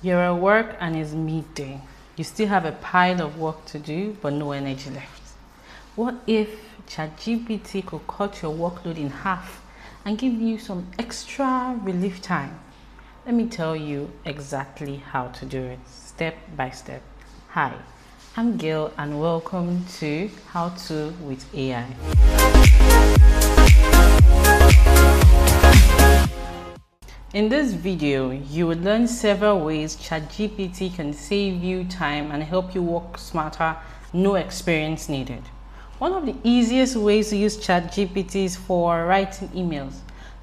You're at work and it's midday. You still have a pile of work to do, but no energy left. What if ChatGPT could cut your workload in half and give you some extra relief time? Let me tell you exactly how to do it, step by step. Hi, I'm Gail and welcome to How To with AI. In this video, you will learn several ways ChatGPT can save you time and help you work smarter, no experience needed. One of the easiest ways to use ChatGPT is for writing emails.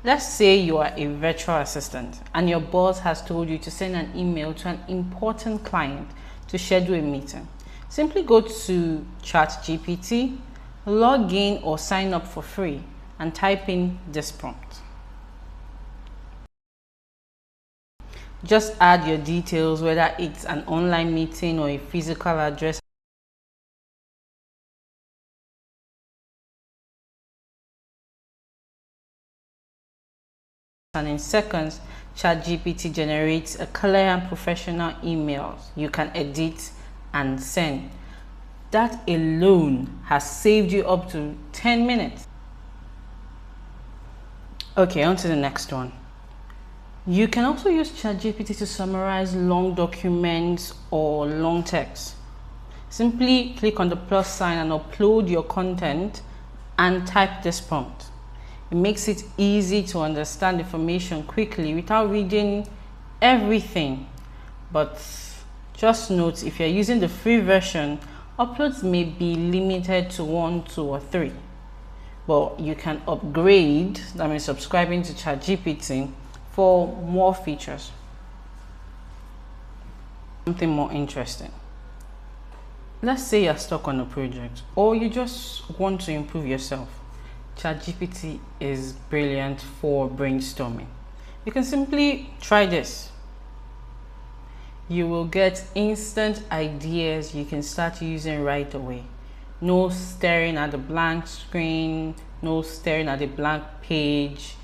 Let's say you are a virtual assistant and your boss has told you to send an email to an important client to schedule a meeting. Simply go to ChatGPT, log in or sign up for free, and type in this prompt. Just add your details, whether it's an online meeting or a physical address. And in seconds, ChatGPT generates a clear and professional email you can edit and send. That alone has saved you up to 10 minutes. Okay, on to the next one. You can also use ChatGPT to summarize long documents or long text. Simply click on the plus sign and upload your content and type this prompt. It makes it easy to understand information quickly without reading everything. But just note, if you're using the free version, uploads may be limited to 1, 2, or 3. But you can upgrade, that means subscribing to ChatGPT, for more features. Something more interesting. Let's say you're stuck on a project or you just want to improve yourself. ChatGPT is brilliant for brainstorming. You can simply try this. You will get instant ideas you can start using right away. No staring at the blank screen, no staring at the blank page.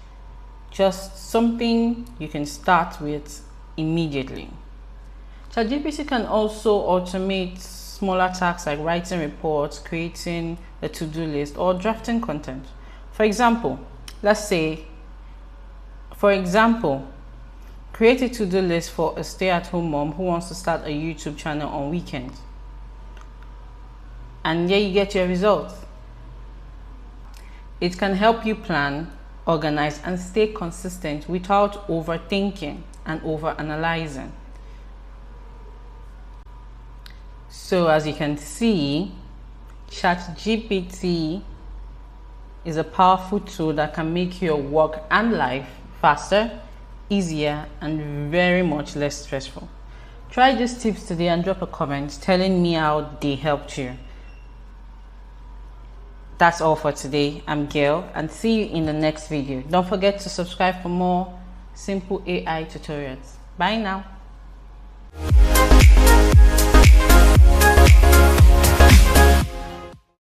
Just something you can start with immediately. ChatGPT can also automate smaller tasks like writing reports, creating a to-do list, or drafting content. For example, create a to-do list for a stay-at-home mom who wants to start a YouTube channel on weekends. And there you get your results. It can help you plan, organize, and stay consistent without overthinking and overanalyzing. So as you can see, ChatGPT is a powerful tool that can make your work and life faster, easier, and very much less stressful. Try these tips today and drop a comment telling me how they helped you. That's all for today. I'm Gail and see you in the next video. Don't forget to subscribe for more simple AI tutorials. Bye now.